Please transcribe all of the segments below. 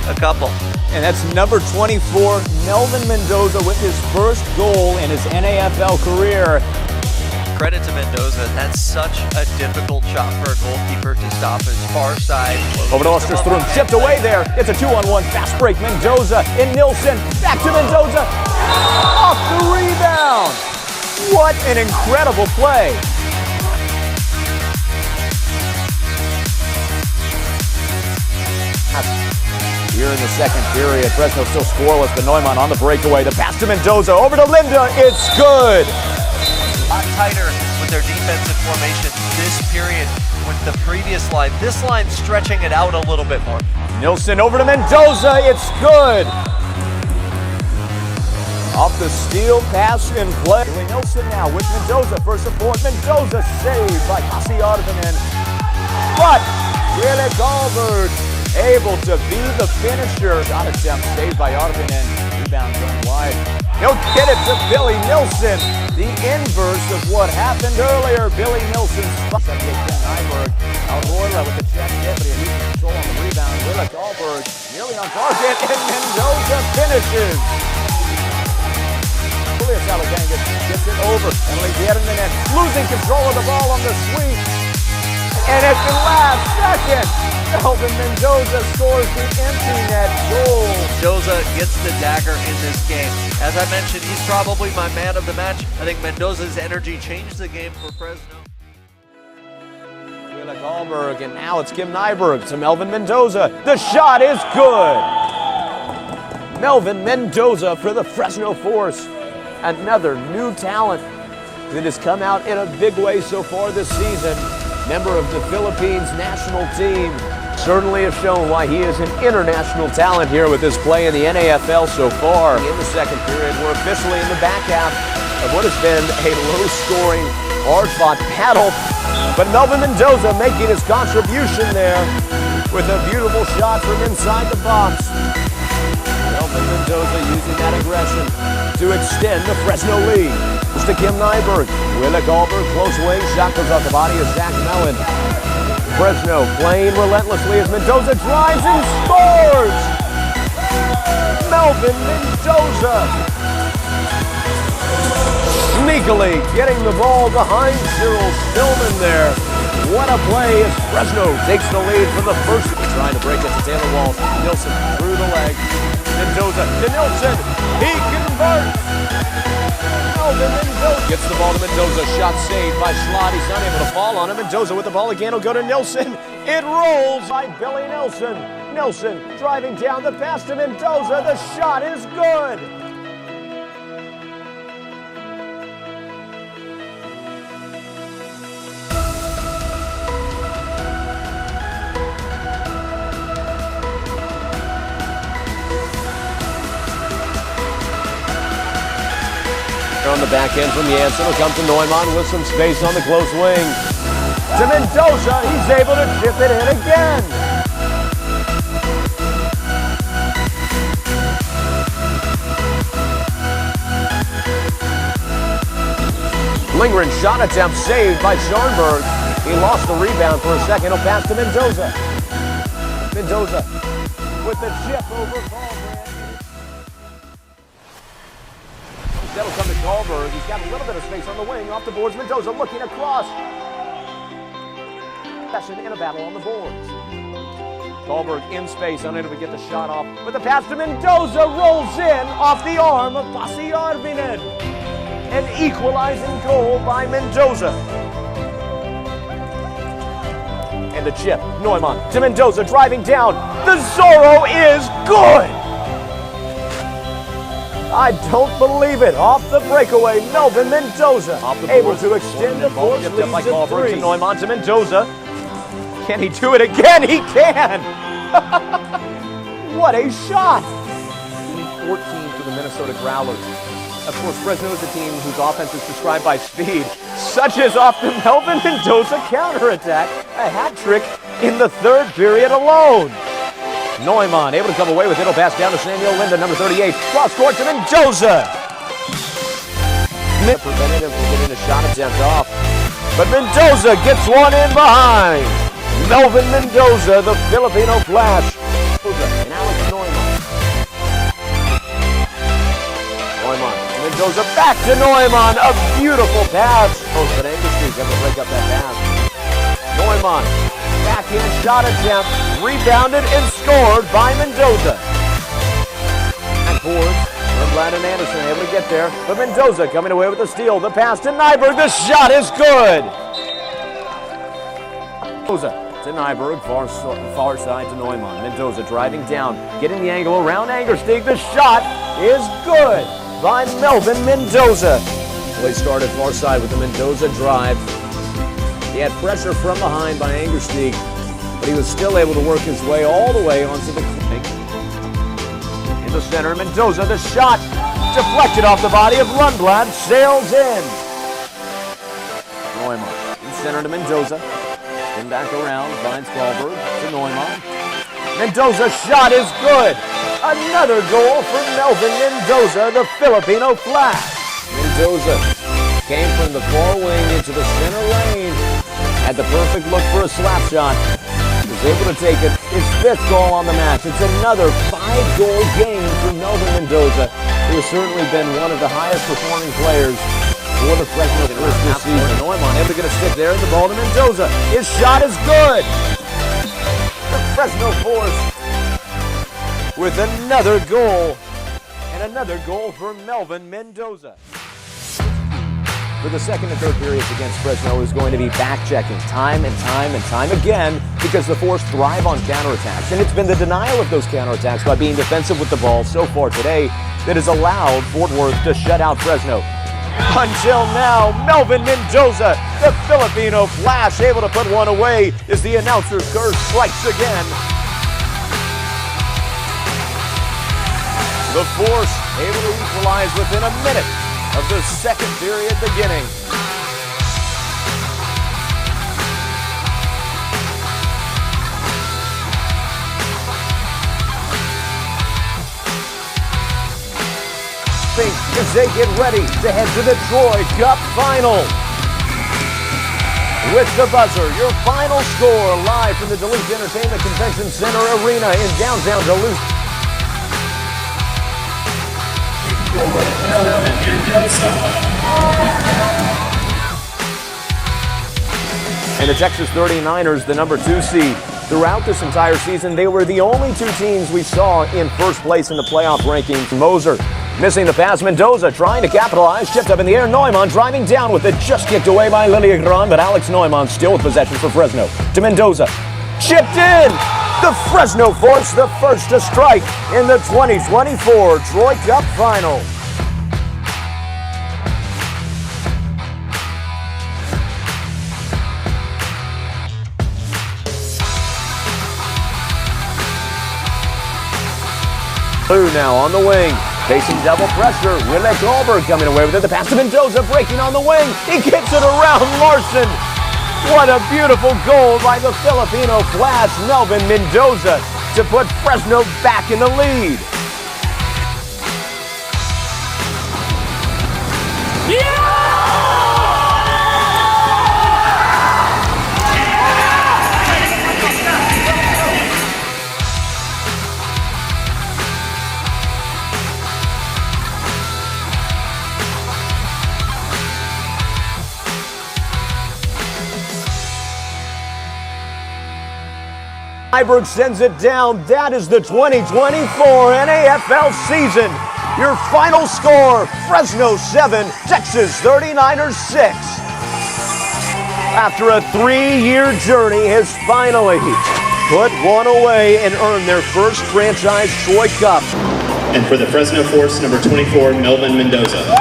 a couple. And that's number 24, Melvin Mendoza, with his first goal in his NAFL career. Credit to Mendoza. That's such a difficult shot for a goalkeeper to stop his far side. Over to Osterstrom, chipped away there. It's a 2-on-1 fast break. Mendoza in Nilsson. Back to Mendoza. Off the rebound. What an incredible play. Here in the second period, Fresno still scoreless, but Neumann on the breakaway. The pass to Mendoza, over to Linda, it's good! A lot tighter with their defensive formation this period with the previous line. This line stretching it out a little bit more. Nilsson over to Mendoza, it's good! Off the steal, pass in play. Nilsson now with Mendoza, first support. Mendoza saved by Pasi Arvinen. But Willi Goldberg able to be the finisher. Shot attempt saved by Arvinen. Rebound going wide. He'll get it to Billy Nilsson. The inverse of what happened earlier. Billy Nilsson spots up Ken Nyberg. Alroila with the check hit, but he loses control on the rebound. Willi Goldberg nearly on target, and Mendoza finishes. Julius Alagangas gets it over. Emily Viernen losing control of the ball on the sweep. And at the last second, Melvin Mendoza scores the empty net goal. Mendoza gets the dagger in this game. As I mentioned, he's probably my man of the match. I think Mendoza's energy changed the game for Fresno. Willi Goldberg, and now it's Kim Nyberg to Melvin Mendoza. The shot is good. Melvin Mendoza for the Fresno Force. Another new talent that has come out in a big way so far this season. Member of the Philippines national team. Certainly has shown why he is an international talent here with his play in the NAFL so far. In the second period, we're officially in the back half of what has been a low-scoring, hard-fought battle. But Melvin Mendoza making his contribution there with a beautiful shot from inside the box. Melvin Mendoza using that aggression to extend the Fresno lead. It's to Kim Nyberg. Willi Goldberg, close wing. Shot goes off the body of Zach Mellon. Fresno playing relentlessly as Mendoza drives and scores! Melvin Mendoza sneakily getting the ball behind Cyril Stillman there. What a play as Fresno takes the lead from the first. Trying to break it to Taylor Walsh. Nilsson through the leg. Mendoza to Nilsson. He converts. Melvin Mendoza gets the ball to Mendoza. Shot saved by Schlott. He's not able to fall on him. Mendoza with the ball again. Will go to Nilsson. It rolls by Billy Nilsson. Nilsson driving down the pass to Mendoza. The shot is good. On the back end from Janssen, will come to Neumann with some space on the close wing. To Mendoza, he's able to chip it in again. Lingering shot attempt saved by Scharnberg. He lost the rebound for a second. He'll pass to Mendoza. Mendoza with the chip over Ballbrand. That'll come to Goldberg. He's got a little bit of space on the wing. Off the boards, Mendoza looking across. Session in a battle on the boards. Goldberg in space, unable to get the shot off. With the pass to Mendoza, rolls in off the arm of Pasi Arvinen. An equalizing goal by Mendoza. And the chip, Neumann to Mendoza, driving down. The Zorro is good! I don't believe it. Off the breakaway, Melvin Mendoza able to extend the Force lead to 3. Neumann to Mendoza. Can he do it again? He can! What a shot! 14 for the Minnesota Growlers. Of course, Fresno is a team whose offense is described by speed, such as off the Melvin Mendoza counterattack. A hat trick in the third period alone. Neumann able to come away with it. He'll pass down to Samuel Linda, number 38. Cross court to Mendoza. Prevented him from getting a shot attempt off. But Mendoza gets one in behind. Melvin Mendoza, the Filipino Flash. And Alex Neumann. Mendoza back to Neumann. A beautiful pass. Oh, but Angerstein able to break up that pass. Neumann, backhand shot attempt, rebounded and scored by Mendoza. Backboards, Lindblad and Anderson able to get there, but Mendoza coming away with the steal. The pass to Nyberg. The shot is good. Mendoza to Nyberg, far side to Neumann. Mendoza driving down, getting the angle around Angerstein. The shot is good by Melvin Mendoza. Play started far side with the Mendoza drive. He had pressure from behind by Angerstein, but he was still able to work his way all the way onto the flank. In the center, Mendoza, the shot deflected off the body of Lundblad, sails in. Neumann in center to Mendoza. Spin back around, finds Dahlberg to Neumann. Mendoza's shot is good. Another goal for Melvin Mendoza, the Filipino Flash. Mendoza came from the far wing into the center lane. Had the perfect look for a slap shot. Was able to take it. His 5th goal on the match. It's another 5-goal game for Melvin Mendoza, who has certainly been one of the highest performing players for the Fresno Force this season. Neumann able to get a stick there, and the ball to Mendoza. His shot is good. The Fresno Force with another goal, and another goal for Melvin Mendoza. For the second and third periods against Fresno is going to be back-checking time and time again, because the Force thrive on counterattacks. And it's been the denial of those counterattacks by being defensive with the ball so far today that has allowed Fort Worth to shut out Fresno. Until now, Melvin Mendoza, the Filipino Flash, able to put one away as the announcer's curse strikes again. The Force able to equalize within a minute of the second period beginning. As they get ready to head to the Troy Cup Final. With the buzzer, your final score live from the Duluth Entertainment Convention Center Arena in downtown Duluth. And the Texas 39ers, the number 2 seed. Throughout this entire season, they were the only 2 teams we saw in first place in the playoff rankings. Moser missing the pass. Mendoza trying to capitalize. Chipped up in the air. Neumann driving down with it. Just kicked away by Liliagran, but Alex Neumann still with possession for Fresno. To Mendoza. Chipped in! The Fresno Force, the first to strike in the 2024 Troy Cup Final. Blue now on the wing, facing double pressure. Willie Dahlberg coming away with it. The pass to Mendoza, breaking on the wing. He kicks it around Larson. What a beautiful goal by the Filipino Flash, Melvin Mendoza, to put Fresno back in the lead. Nyberg sends it down. That is the 2024 NAFL season. Your final score, Fresno 7, Texas 39ers 6. After a 3-year journey, has finally put one away and earned their first franchise Troy Cup. And for the Fresno Force, number 24, Melvin Mendoza.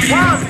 One.